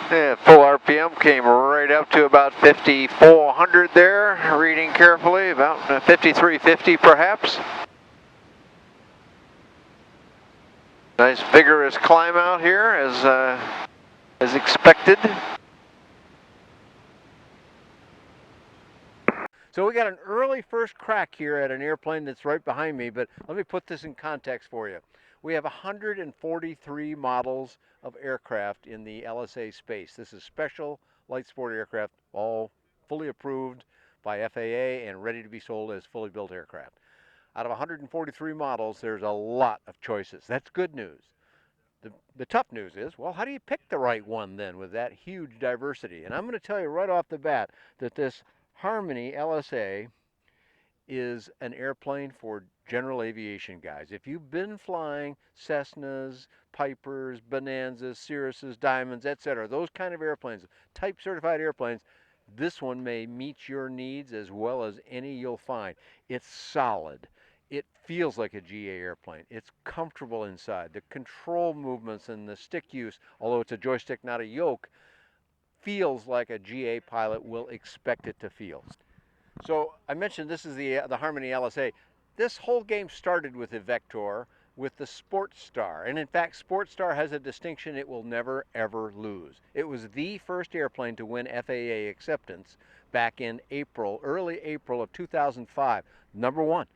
Yeah, full RPM came right up to about 5,400 there, reading carefully, about 5,350 perhaps. Nice vigorous climb out here as expected. So we got an early first crack here at an airplane that's right behind me, but let me put this in context for you. We have 143 models of aircraft in the LSA space. This is special light sport aircraft, all fully approved by FAA and ready to be sold as fully built aircraft. Out of 143 models, there's a lot of choices. That's good news. The tough news is, well, how do you pick the right one then with that huge diversity? And I'm going to tell you right off the bat that this Harmony LSA is an airplane for general aviation guys. If you've been flying Cessnas, Pipers, Bonanzas, Cirruses, Diamonds, etc., those kind of airplanes, type certified airplanes, this one may meet your needs as well as any you'll find. It's solid. It feels like a GA airplane. It's comfortable inside. The control movements and the stick use, although it's a joystick, not a yoke, feels like a GA pilot will expect it to feel. So I mentioned this is the Harmony LSA. This whole game started with Evektor with the SportStar. And in fact, SportStar has a distinction it will never, ever lose. It was the first airplane to win FAA acceptance back in April, early April of 2005. Number one.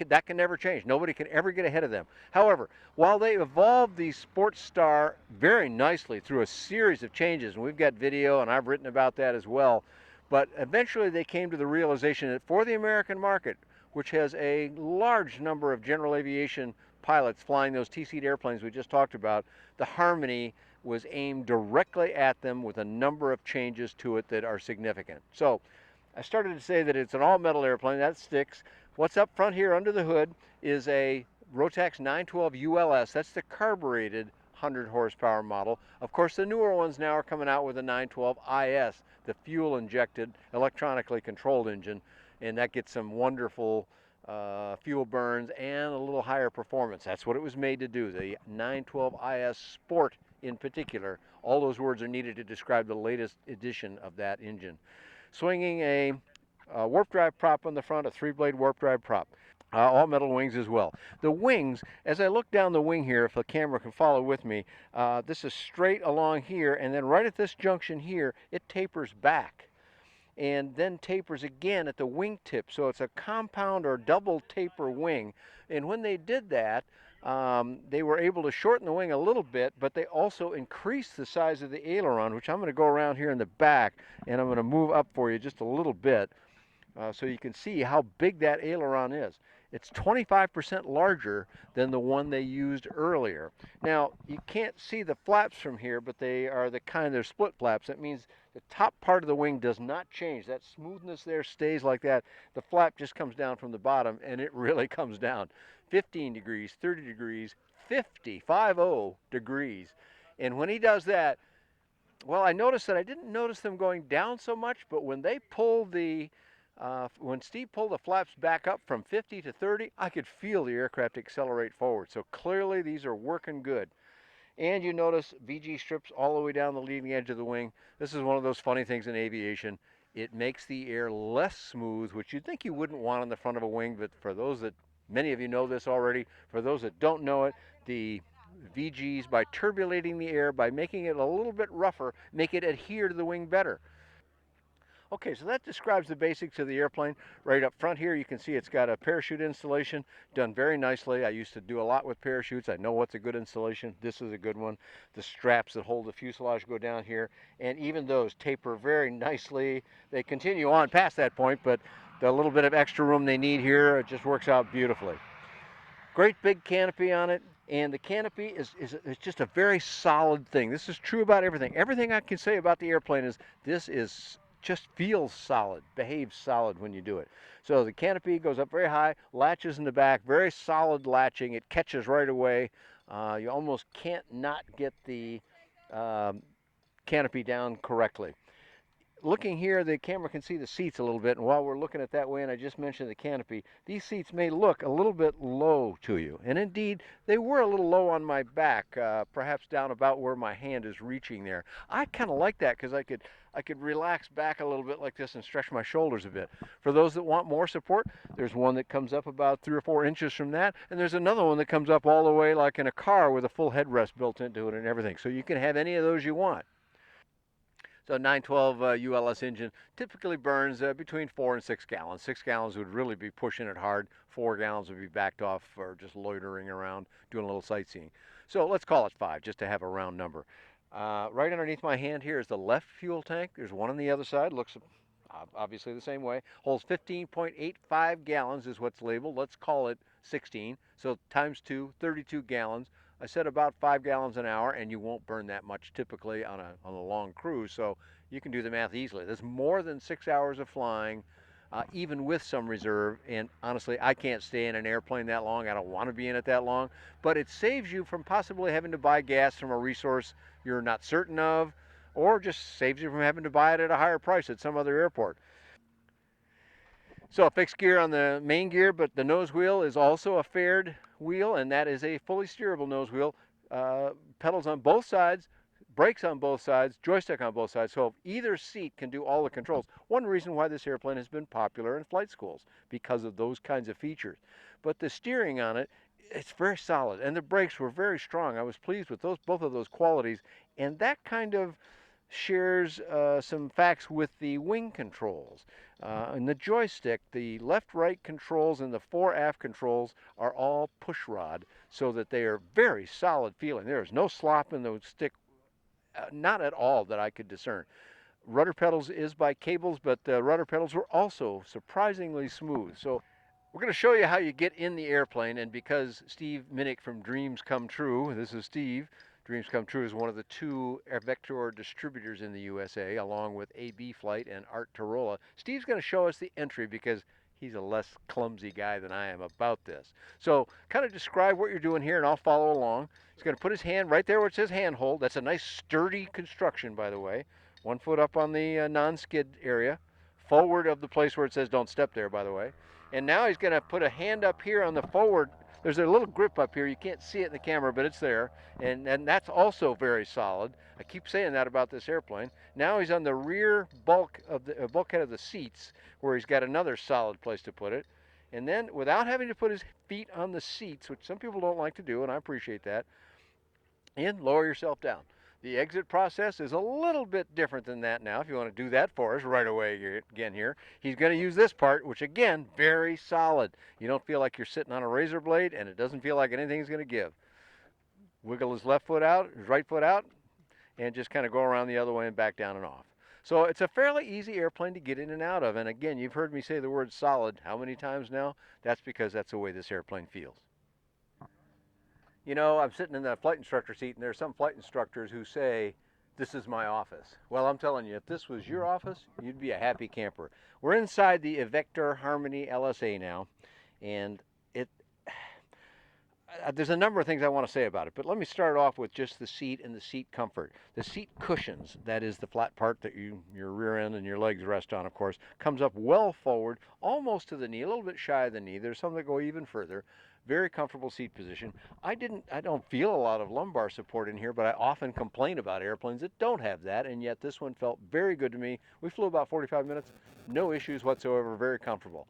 That can never change. Nobody can ever get ahead of them. However, while they evolved the SportStar very nicely through a series of changes, and we've got video and I've written about that as well, but eventually they came to the realization that for the American market, which has a large number of general aviation pilots flying those T-seat airplanes we just talked about, the Harmony was aimed directly at them with a number of changes to it that are significant. So I started to say that it's an all-metal airplane. That sticks. What's up front here under the hood is a Rotax 912 ULS. That's the carbureted 100 horsepower model. Of course, the newer ones now are coming out with a 912 IS, the fuel injected, electronically controlled engine, and that gets some wonderful fuel burns and a little higher performance. That's what it was made to do, the 912 IS Sport in particular. All those words are needed to describe the latest edition of that engine. Swinging a warp drive prop on the front, a 3-blade warp drive prop. All metal wings as well. The wings, as I look down the wing here, if the camera can follow with me, this is straight along here, and then right at this junction here, it tapers back and then tapers again at the wingtip. So it's a compound or double taper wing. And when they did that, they were able to shorten the wing a little bit, but they also increased the size of the aileron, which I'm going to go around here in the back, and I'm going to move up for you just a little bit so you can see how big that aileron is. It's 25% larger than the one they used earlier. Now, you can't see the flaps from here, but they are the kind of split flaps. That means the top part of the wing does not change. That smoothness there stays like that. The flap just comes down from the bottom, and it really comes down. 15 degrees, 30 degrees, 50 degrees. And when he does that, well, I noticed that I didn't notice them going down so much, but when they pulled when Steve pulled the flaps back up from 50 to 30, I could feel the aircraft accelerate forward. So clearly these are working good. And you notice VG strips all the way down the leading edge of the wing. This is one of those funny things in aviation. It makes the air less smooth, which you'd think you wouldn't want on the front of a wing, but for those that, many of you know this already, for those that don't know it, the VGs, by turbulating the air, by making it a little bit rougher, make it adhere to the wing better. Okay, so that describes the basics of the airplane. Right up front here, you can see it's got a parachute installation done very nicely. I used to do a lot with parachutes. I know what's a good installation. This is a good one. The straps that hold the fuselage go down here, and even those taper very nicely. They continue on past that point, but the little bit of extra room they need here, it just works out beautifully. Great big canopy on it, and the canopy is just a very solid thing. This is true about everything. Everything I can say about the airplane is this is just feels solid, behaves solid when you do it. So the canopy goes up very high, latches in the back, very solid latching. It catches right away. You almost can't not get the canopy down correctly. looking here, the camera can see the seats a little bit, and while we're looking at that way, and I just mentioned the canopy, these seats may look a little bit low to you. And indeed, they were a little low on my back, perhaps down about where my hand is reaching there. I kind of like that because I could relax back a little bit like this and stretch my shoulders a bit. For those that want more support, there's one that comes up about 3 or 4 inches from that, and there's another one that comes up all the way like in a car with a full headrest built into it and everything. So you can have any of those you want. So 912 ULS engine typically burns between 4 and 6 gallons. 6 gallons would really be pushing it hard. 4 gallons would be backed off or just loitering around doing a little sightseeing. So let's call it 5 just to have a round number. Right underneath my hand here is the left fuel tank. There's one on the other side. Looks obviously the same way. Holds 15.85 gallons is what's labeled. Let's call it 16. So times 2, 32 gallons. I said about 5 gallons an hour, and you won't burn that much typically on a long cruise. So you can do the math easily. There's more than 6 hours of flying, even with some reserve. And honestly, I can't stay in an airplane that long. I don't want to be in it that long. But it saves you from possibly having to buy gas from a resource you're not certain of, or just saves you from having to buy it at a higher price at some other airport. So a fixed gear on the main gear, but the nose wheel is also a faired wheel, and that is a fully steerable nose wheel. Pedals on both sides, brakes on both sides, joystick on both sides, so either seat can do all the controls. One reason why this airplane has been popular in flight schools, because of those kinds of features. But the steering on it, it's very solid, and the brakes were very strong. I was pleased with both of those qualities, and that kind of shares some facts with the wing controls. And the joystick, the left-right controls and the fore-aft controls are all push rod, so that they are very solid feeling. There is no slop in the stick, not at all that I could discern. Rudder pedals is by cables, but the rudder pedals were also surprisingly smooth. So we're going to show you how you get in the airplane, and because Steve Minnich from Dreams Come True, this is Steve, Dreams Come True is one of the 2 Evektor distributors in the USA, along with AB Flight and Art Tarola. Steve's going to show us the entry because he's a less clumsy guy than I am about this. So kind of describe what you're doing here, and I'll follow along. He's going to put his hand right there where it says handhold. That's a nice sturdy construction, by the way. 1 foot up on the non-skid area, forward of the place where it says don't step there, by the way. And now he's going to put a hand up here on the forward. There's a little grip up here. You can't see it in the camera, but it's there. And that's also very solid. I keep saying that about this airplane. Now he's on the rear bulkhead of the seats, where he's got another solid place to put it. And then, without having to put his feet on the seats, which some people don't like to do, and I appreciate that, and lower yourself down. The exit process is a little bit different than that now. If you want to do that for us right away again here, he's going to use this part, which again, very solid. You don't feel like you're sitting on a razor blade, and it doesn't feel like anything's going to give. Wiggle his left foot out, his right foot out, and just kind of go around the other way and back down and off. So it's a fairly easy airplane to get in and out of. And again, you've heard me say the word solid how many times now? That's because that's the way this airplane feels. You know, I'm sitting in the flight instructor seat, and there are some flight instructors who say, this is my office. Well, I'm telling you, if this was your office, you'd be a happy camper. We're inside the Evektor Harmony LSA now, and there's a number of things I want to say about it, but let me start off with just the seat and the seat comfort. The seat cushions, that is the flat part that your rear end and your legs rest on, of course, comes up well forward, almost to the knee, a little bit shy of the knee. There's some that go even further. Very comfortable seat position. I don't feel a lot of lumbar support in here, but I often complain about airplanes that don't have that, and yet this one felt very good to me. We flew about 45 minutes, no issues whatsoever, very comfortable.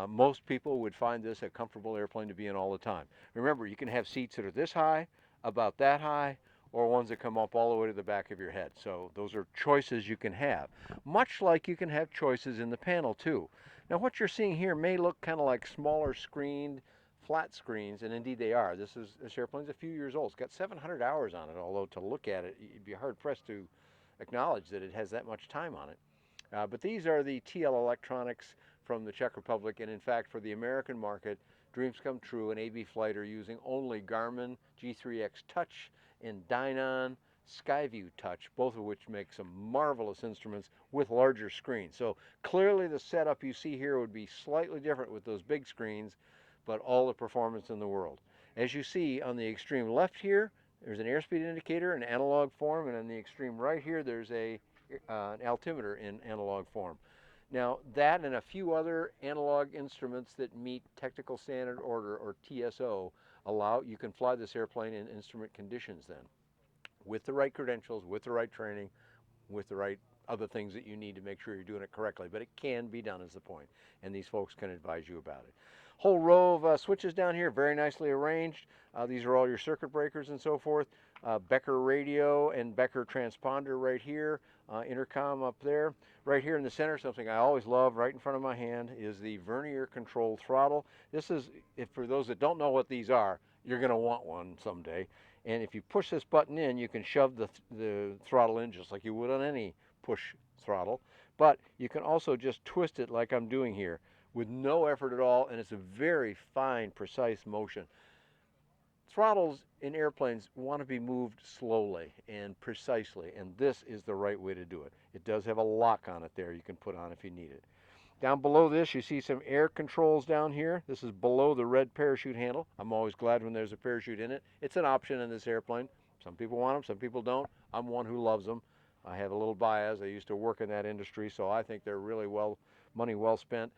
Most people would find this a comfortable airplane to be in all the time. Remember, you can have seats that are this high, about that high, or ones that come up all the way to the back of your head. So those are choices you can have. Much like you can have choices in the panel too. Now what you're seeing here may look kind of like smaller screened, flat screens, and indeed they are. This airplane's a few years old. It's got 700 hours on it, although to look at it, you'd be hard pressed to acknowledge that it has that much time on it. But these are the TL electronics from the Czech Republic, and in fact for the American market, Dreams Come True and AB Flight are using only Garmin G3X Touch and Dynon Skyview Touch, both of which make some marvelous instruments with larger screens. So clearly the setup you see here would be slightly different with those big screens, but all the performance in the world. As you see on the extreme left here, there's an airspeed indicator in analog form, and on the extreme right here, there's a an altimeter in analog form. Now that and a few other analog instruments that meet technical standard order, or TSO, allow you can fly this airplane in instrument conditions then, with the right credentials, with the right training, with the right other things that you need to make sure you're doing it correctly. But it can be done, is the point, and these folks can advise you about it. Whole row of switches down here, very nicely arranged. These are all your circuit breakers and so forth. Becker radio and Becker transponder right here. Intercom up there. Right here in the center, something I always love, right in front of my hand, is the vernier control throttle. This is, if for those that don't know what these are, you're going to want one someday. And if you push this button in, you can shove the throttle in just like you would on any push throttle. But you can also just twist it like I'm doing here with no effort at all, and it's a very fine, precise motion. Throttles in airplanes want to be moved slowly and precisely, and this is the right way to do it. It does have a lock on it there you can put on if you need it. Down below this, you see some air controls down here. This is below the red parachute handle. I'm always glad when there's a parachute in it. It's an option in this airplane. Some people want them, some people don't. I'm one who loves them. I have a little bias. I used to work in that industry, so I think they're really money well spent.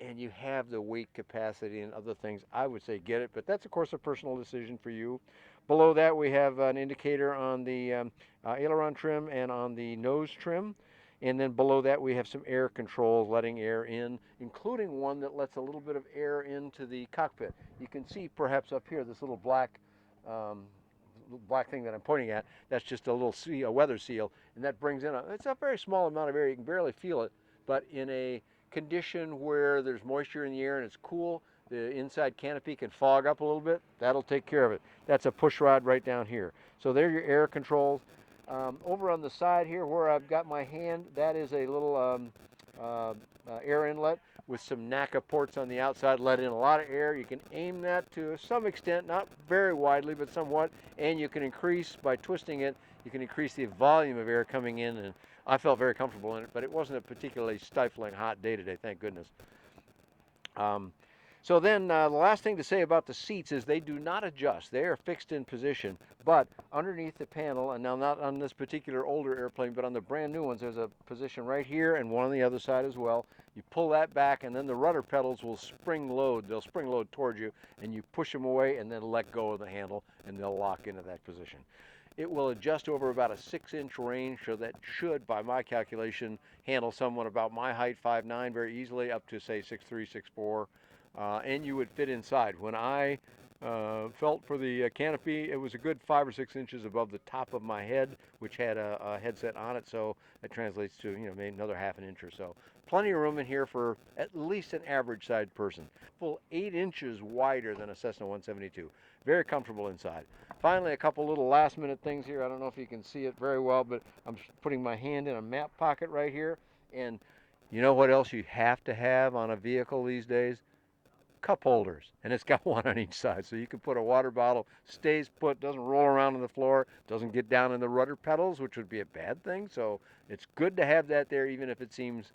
And you have the weight capacity and other things. I would say get it, but that's of course a personal decision for you. Below that, we have an indicator on the aileron trim and on the nose trim. And then below that, we have some air controls letting air in, including one that lets a little bit of air into the cockpit. You can see perhaps up here this little black thing that I'm pointing at. That's just a little seal, a weather seal, and that brings in it's a very small amount of air. You can barely feel it, but in a condition where there's moisture in the air and it's cool, the inside canopy can fog up a little bit. That'll take care of it. That's a push rod right down here. So there are your air controls. Over on the side here where I've got my hand, that is a little air inlet with some NACA ports on the outside, let in a lot of air. You can aim that to some extent, not very widely, but somewhat, and you can increase, by twisting it, you can increase the volume of air coming in, and I felt very comfortable in it, but it wasn't a particularly stifling hot day today, thank goodness. So then the last thing to say about the seats is they do not adjust. They are fixed in position, but underneath the panel, and now not on this particular older airplane, but on the brand new ones, there's a position right here and one on the other side as well. You pull that back, and then the rudder pedals will spring load. They'll spring load towards you, and you push them away and then let go of the handle, and they'll lock into that position. It will adjust over about a 6-inch range, so that should, by my calculation, handle someone about my height, 5'9", very easily, up to say 6'3", 6'4". And you would fit inside. When I felt for the canopy, it was a good 5 or 6 inches above the top of my head, which had a headset on it, so it translates to maybe another ½ an inch or so. Plenty of room in here for at least an average-sized person. Full 8 inches wider than a Cessna 172. Very comfortable inside. Finally, a couple little last-minute things here. I don't know if you can see it very well, but I'm putting my hand in a map pocket right here, and you know what else you have to have on a vehicle these days? Cup holders, and it's got one on each side, so you can put a water bottle, stays put, doesn't roll around on the floor, doesn't get down in the rudder pedals, which would be a bad thing. So it's good to have that there, even if it seems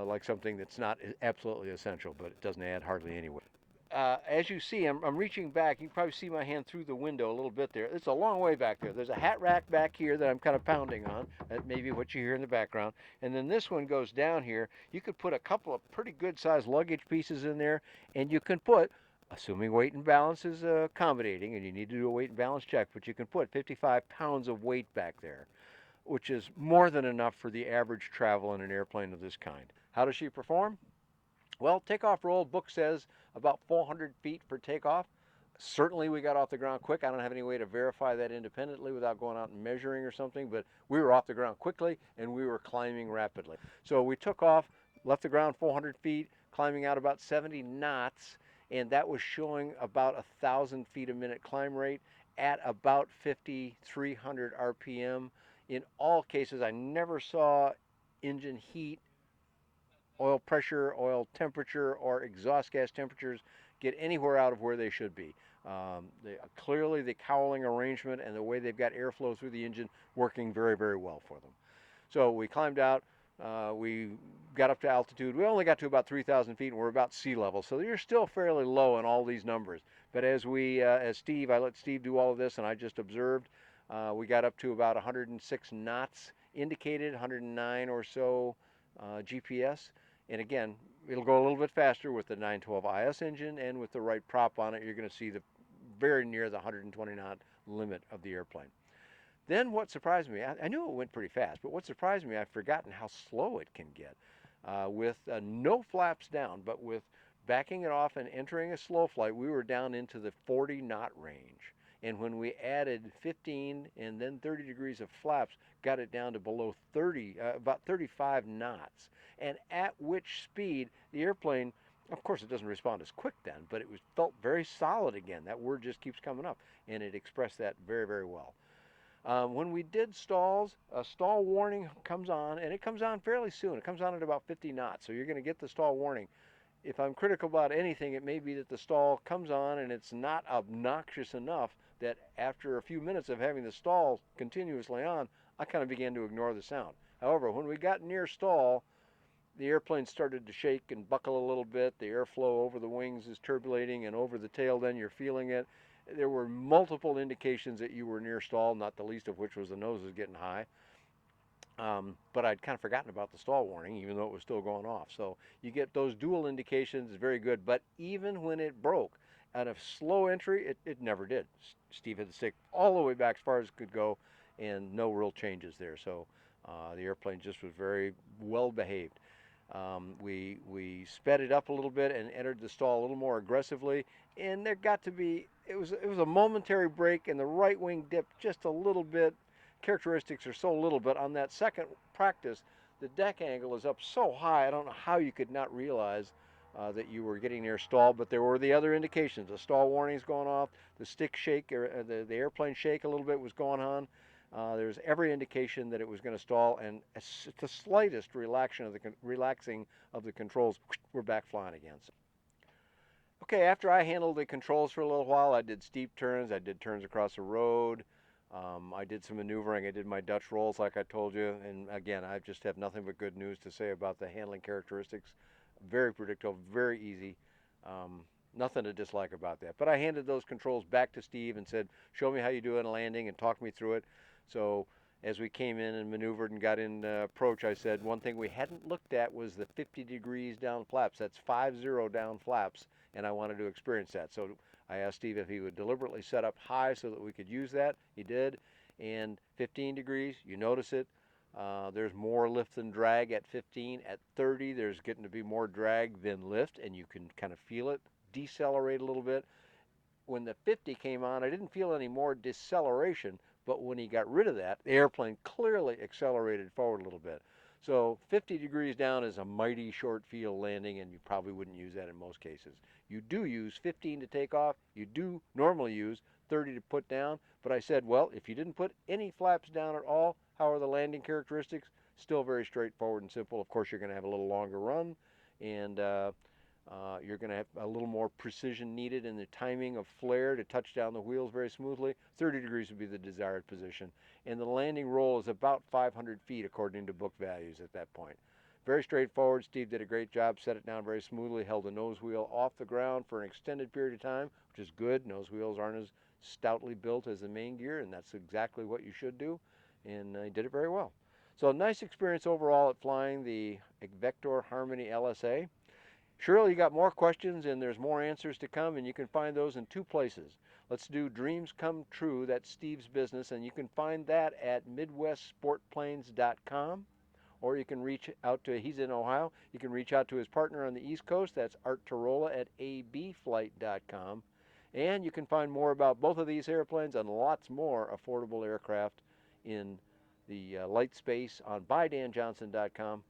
like something that's not absolutely essential, but it doesn't add hardly any weight. As you see, I'm reaching back. You can probably see my hand through the window a little bit there. It's a long way back there. There's a hat rack back here that I'm kind of pounding on. That may be what you hear in the background. And then this one goes down here. You could put a couple of pretty good sized luggage pieces in there, and you can put, assuming weight and balance is accommodating, and you need to do a weight and balance check, but you can put 55 pounds of weight back there, which is more than enough for the average travel in an airplane of this kind. How does she perform? Well, takeoff roll, book says about 400 feet for takeoff. Certainly we got off the ground quick. I don't have any way to verify that independently without going out and measuring or something, but we were off the ground quickly and we were climbing rapidly. So we took off, left the ground 400 feet, climbing out about 70 knots, and that was showing about 1,000 feet a minute climb rate at about 5,300 RPM. In all cases, I never saw engine heat, oil pressure, oil temperature, or exhaust gas temperatures get anywhere out of where they should be. Clearly the cowling arrangement and the way they've got airflow through the engine working very, very well for them. So we climbed out, we got up to altitude. We only got to about 3,000 feet and we're about sea level. So you're still fairly low in all these numbers. But as I let Steve do all of this and I just observed, we got up to about 106 knots indicated 109 or so GPS. And again, it'll go a little bit faster with the 912 IS engine, and with the right prop on it, you're going to see the very near the 120 knot limit of the airplane. Then what surprised me, I knew it went pretty fast, but what surprised me, I've forgotten how slow it can get with no flaps down, but with backing it off and entering a slow flight, we were down into the 40 knot range. And when we added 15 and then 30 degrees of flaps, got it down to below 30, about 35 knots. And at which speed the airplane, of course it doesn't respond as quick then, but it was felt very solid again. That word just keeps coming up, and it expressed that very, very well. When we did stalls, a stall warning comes on, and it comes on fairly soon. It comes on at about 50 knots, so you're going to get the stall warning. If I'm critical about anything, it may be that the stall comes on and it's not obnoxious enough that after a few minutes of having the stall continuously on, I kind of began to ignore the sound. However, when we got near stall, the airplane started to shake and buckle a little bit. The airflow over the wings is turbulating, and over the tail then you're feeling it. There were multiple indications that you were near stall, not the least of which was the nose was getting high. But I'd kind of forgotten about the stall warning, even though it was still going off. So you get those dual indications, it's very good. But even when it broke at a slow entry, it never did. Steve had to stick all the way back as far as it could go, and no real changes there. So the airplane just was very well behaved. We sped it up a little bit and entered the stall a little more aggressively, and there got to be, it was a momentary break, and the right wing dipped just a little bit. Characteristics are so little, but on that second practice, the deck angle is up so high, I don't know how you could not realize that you were getting near stall, but there were the other indications. The stall warning's going off, the stick shake, or the airplane shake a little bit was going on. There's every indication that it was going to stall, and the slightest relaxing of the controls, we're back flying again. So, okay, after I handled the controls for a little while, I did steep turns, I did turns across the road, I did some maneuvering, I did my Dutch rolls like I told you, and again, I just have nothing but good news to say about the handling characteristics. Very predictable, very easy. Nothing to dislike about that. But I handed those controls back to Steve and said, show me how you do it in a landing and talk me through it. So as we came in and maneuvered and got in approach, I said one thing we hadn't looked at was the 50 degrees down flaps. That's 50 down flaps, and I wanted to experience that. So I asked Steve if he would deliberately set up high so that we could use that. He did. And 15 degrees, you notice it. There's more lift than drag at 15. At 30, there's getting to be more drag than lift, and you can kind of feel it decelerate a little bit. When the 50 came on, I didn't feel any more deceleration, but when he got rid of that, the airplane clearly accelerated forward a little bit. So 50 degrees down is a mighty short field landing, and you probably wouldn't use that in most cases. You do use 15 to take off. You do normally use 30 to put down, but I said, well, if you didn't put any flaps down at all, how are the landing characteristics? Still very straightforward and simple. Of course, you're going to have a little longer run, and you're going to have a little more precision needed in the timing of flare to touch down the wheels very smoothly. 30 degrees would be the desired position. And the landing roll is about 500 feet according to book values at that point. Very straightforward. Steve did a great job, set it down very smoothly, held the nose wheel off the ground for an extended period of time, which is good. Nose wheels aren't as stoutly built as the main gear, and that's exactly what you should do. And he did it very well. So a nice experience overall at flying the Evektor Harmony LSA. Surely you got more questions and there's more answers to come, and you can find those in two places. Let's do Dreams Come True, that's Steve's business, and you can find that at midwestsportplanes.com, or you can reach out to, he's in Ohio, you can reach out to his partner on the East Coast, that's Art Tarola at abflight.com, and you can find more about both of these airplanes and lots more affordable aircraft in the light space on buydanjohnson.com.